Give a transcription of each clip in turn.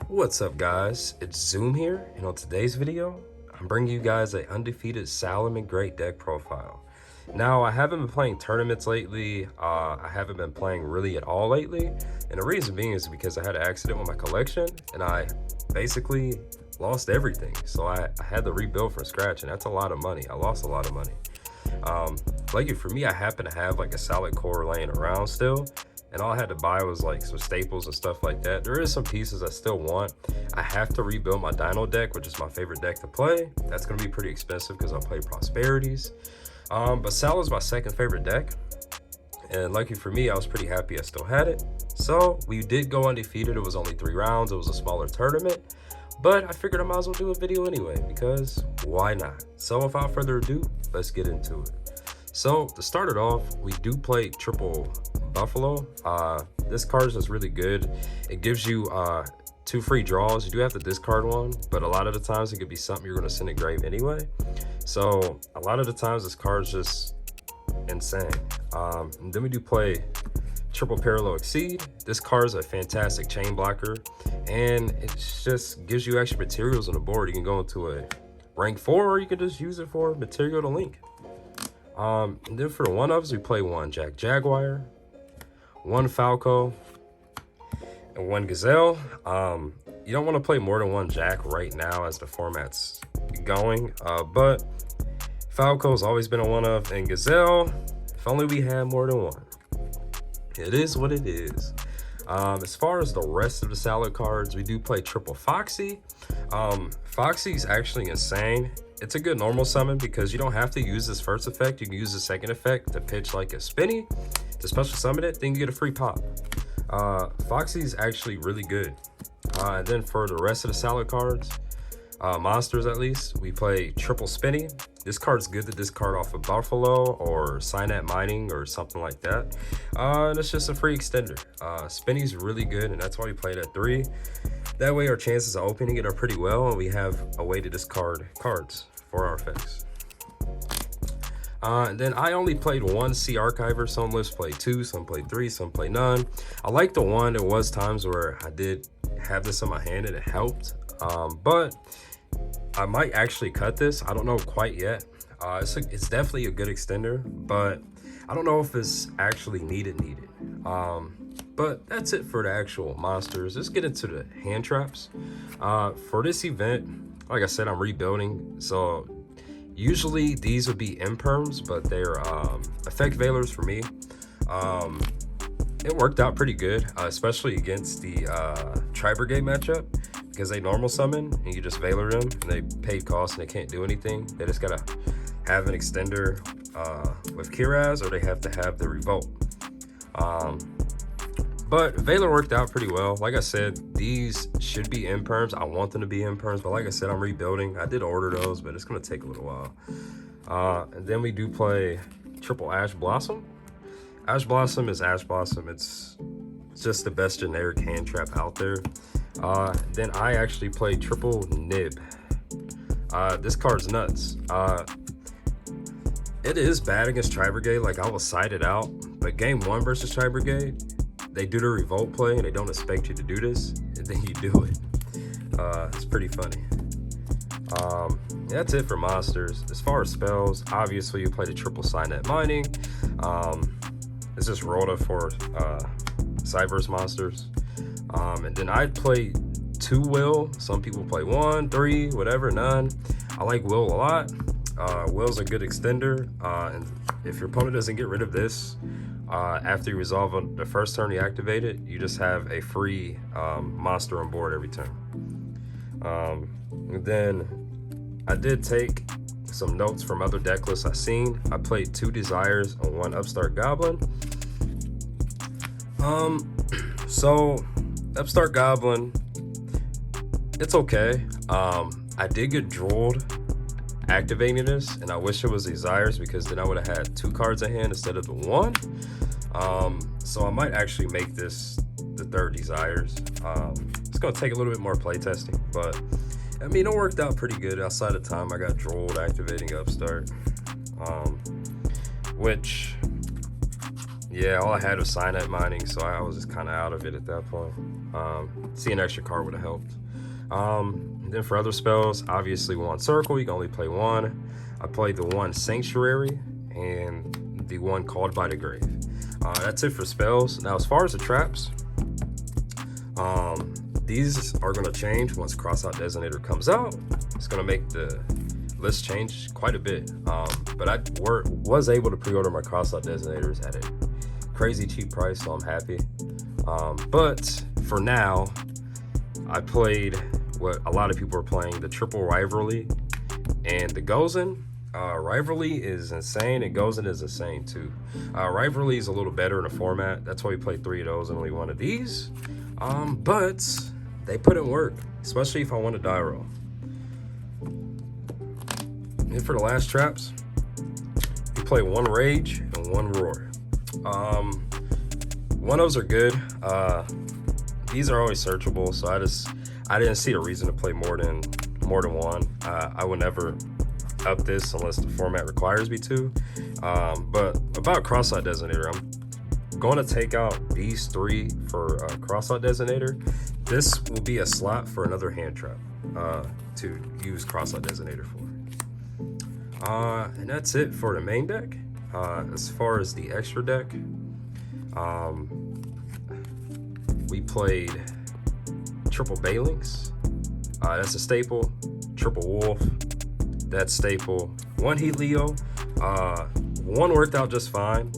What's up guys, it's Zoom here, and on today's video I'm bringing you guys an undefeated SALAMANGREAT deck profile. Now I haven't been playing tournaments lately, I haven't been playing really at all lately, and the reason being is because I had an accident with my collection and I basically lost everything. So I had to rebuild from scratch, and that's a lot of money. I lost a lot of money. Lucky for me, I happen to have like a solid core laying around still, and all I had to buy was like some staples and stuff like that. There is some pieces I still want. I have to rebuild my Dino deck, which is my favorite deck to play. That's going to be pretty expensive because I'll play Prosperities. But Sal is my second favorite deck, and lucky for me, I was pretty happy I still had it. So we did go undefeated. It was only 3 rounds. It was a smaller tournament, but I figured I might as well do a video anyway, because why not? So without further ado, let's get into it. So to start it off, we do play triple Buffalo. This card is just really good. It gives you 2 free draws. You do have to discard one, but a lot of the times it could be something you're going to send to grave anyway. So a lot of the times this card is just insane. And then we do play triple parallel exceed. This card is a fantastic chain blocker, and it just gives you extra materials on the board. You can go into a rank 4, or you can just use it for material to link. And then for the one-ups, we play 1 Jaguar, 1 Falco, and 1 Gazelle. You don't want to play more than 1 Jack right now as the format's going, but Falco's always been a one-up, and Gazelle, if only we had more than 1. It is what it is. As far as the rest of the salad cards, we do play triple Foxy. Foxy's actually insane. It's a good normal summon because you don't have to use this first effect. You can use the second effect to pitch like a Spinny to special summon it, then you get a free pop. Foxy's actually really good. And then for the rest of the salad cards, monsters at least, we play triple Spinny. This card's good to discard off of Buffalo or Synapse Mining or something like that. And it's just a free extender. Spinny's really good, and that's why we play it at 3. That way our chances of opening it are pretty well, and we have a way to discard cards for our effects. And then I only played 1 Sea Archiver. Some lists play 2, some play 3, some play none. I like the 1. There was times where I did have this in my hand and it helped. But I might actually cut this. I don't know quite yet. It's definitely a good extender, but I don't know if it's actually needed. But that's it for the actual monsters. Let's get into the hand traps. For this event, like I said, I'm rebuilding, so usually these would be imperms, but they're effect veilers for me. It worked out pretty good, especially against the Tri-Brigade matchup, because they normal summon and you just veiler them and they pay cost and they can't do anything. They just gotta have an extender with Kiraz, or they have to have the Revolt. But Veiler worked out pretty well. Like I said, these should be imperms. I want them to be imperms, but like I said, I'm rebuilding. I did order those, but it's gonna take a little while. And then we do play triple Ash Blossom. Ash Blossom is Ash Blossom. It's just the best generic hand trap out there. Then I actually play triple Nib. This card's nuts. It is bad against Tri-Brigade. Like, I will side it out, but game 1 versus Tri-Brigade, they do the revolt play and they don't expect you to do this, and then you do it. It's pretty funny. That's it for monsters. As far as spells, obviously you play the triple Synapse Mining. It's just Rhoda for Cyberse monsters. And then I play 2 Will. Some people play 1, 3, whatever, none. I like Will a lot. Will's a good extender, and if your opponent doesn't get rid of this, after you resolve on the first turn you activate it, you just have a free monster on board every turn. And then I did take some notes from other deck lists I've seen. I played 2 Desires on 1 Upstart Goblin. So Upstart Goblin, it's okay. I did get drooled activating this, and I wish it was Desires, because then I would have had 2 cards in hand instead of the 1. So I might actually make this the 3rd Desires. It's gonna take a little bit more play testing, but I mean, it worked out pretty good outside of time I got drooled activating Upstart. Which, yeah, all I had was cyanide mining, so I was just kind of out of it at that point. See an extra card would have helped. Then for other spells, obviously one circle, you can only play one. I played the one sanctuary and the one called by the grave. That's it for spells. Now as far as the traps, these are going to change once Crossout Designator comes out. It's going to make the list change quite a bit. But I was able to pre-order my Crossout Designators at a crazy cheap price, so I'm happy. But for now, I played what a lot of people are playing, the Triple Rivalry and the Gozen. Rivalry is insane and Gozen is insane too. Rivalry is a little better in the format. That's why we played 3 of those and only 1 of these. But they put in work, especially if I want to die roll. And for the last traps, we play 1 Rage and 1 Roar. One of those are good. These are always searchable, so I didn't see a reason to play more than 1. I would never up this unless the format requires me to. But about Crossout Designator, I'm going to take out these 3 for Crossout Designator. This will be a slot for another hand trap to use Crossout Designator for. And that's it for the main deck. As far as the extra deck, we played Triple Bailings. That's a staple. Triple Wolf. That's staple. 1 Yugioh. 1 worked out just fine.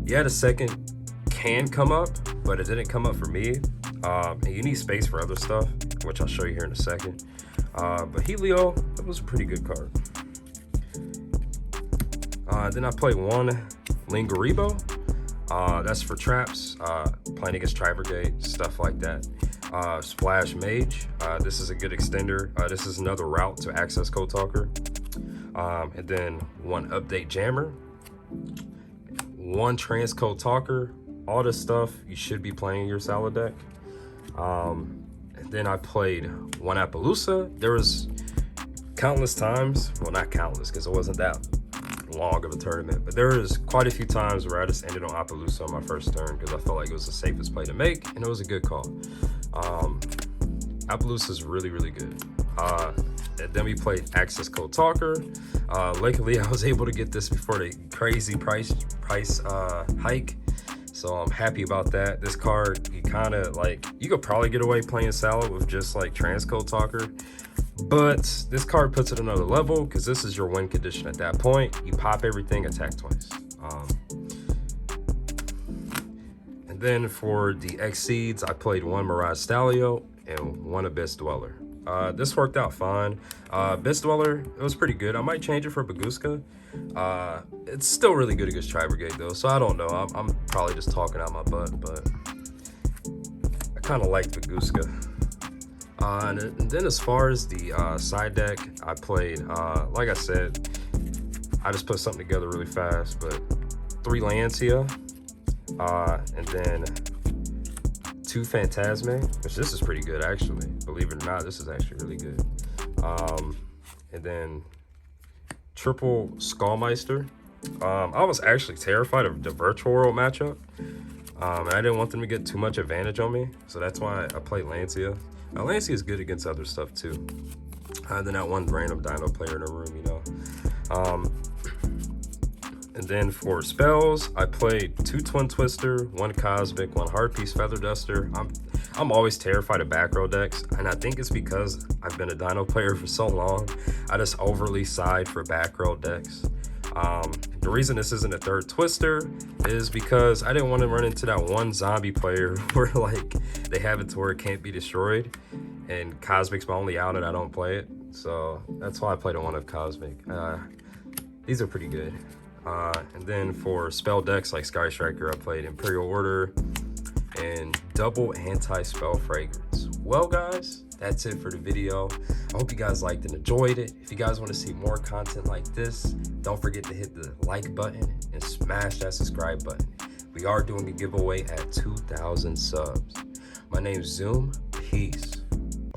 Yeah, the second can come up, but it didn't come up for me. And you need space for other stuff, which I'll show you here in a second. But Yugioh, that was a pretty good card. Then I played 1 Lingaribo. That's for traps, playing against Tri-Brigade, stuff like that. Splash Mage. This is a good extender. This is another route to access Code Talker. And then 1 Update Jammer. 1 Transcode Talker. All this stuff you should be playing in your Salad deck. And then I played 1 Appaloosa. There was countless times, well not countless because it wasn't that long of a tournament, but there was quite a few times where I just ended on Appaloosa on my first turn because I felt like it was the safest play to make and it was a good call. Appaloosa is really, really good. And then we played Access Code Talker. Luckily I was able to get this before the crazy price hike, so I'm happy about that. This card, you kind of like, you could probably get away playing Salad with just like Transcode Talker, but this card puts it another level because this is your win condition at that point. You pop everything, attack twice. And then for the Exceeds, I played 1 Mirage Stallion and 1 Abyss Dweller. This worked out fine. Abyss Dweller, it was pretty good. I might change it for Baguska. It's still really good against Tri-Brigade though, so I don't know. I'm probably just talking out my butt, but I kind of liked Baguska. And then as far as the side deck, I played, like I said, I just put something together really fast, but 3 Lancia, and then 2 Phantasme, which this is pretty good actually. Believe it or not, this is actually really good. And then triple Skullmeister. I was actually terrified of the Virtual World matchup. And I didn't want them to get too much advantage on me, so that's why I played Lancia. Lancia is good against other stuff too. Then that 1 random Dino player in the room, you know. And then for spells, I played 2 Twin Twister, 1 Cosmic, 1 Heart Piece Feather Duster. I'm always terrified of back row decks, and I think it's because I've been a Dino player for so long. I just overly side for back row decks. The reason this isn't a 3rd Twister is because I didn't want to run into that 1 zombie player where like they have it to where it can't be destroyed, and Cosmic's my only out and I don't play it. So that's why I played a 1 of Cosmic. These are pretty good. And then for spell decks like Sky Striker, I played Imperial Order and double anti-spell fragrance. Well guys, that's it for the video. I hope you guys liked and enjoyed it. If you guys want to see more content like this, don't forget to hit the like button and smash that subscribe button. We are doing a giveaway at 2,000 subs. My name's Zoom. Peace.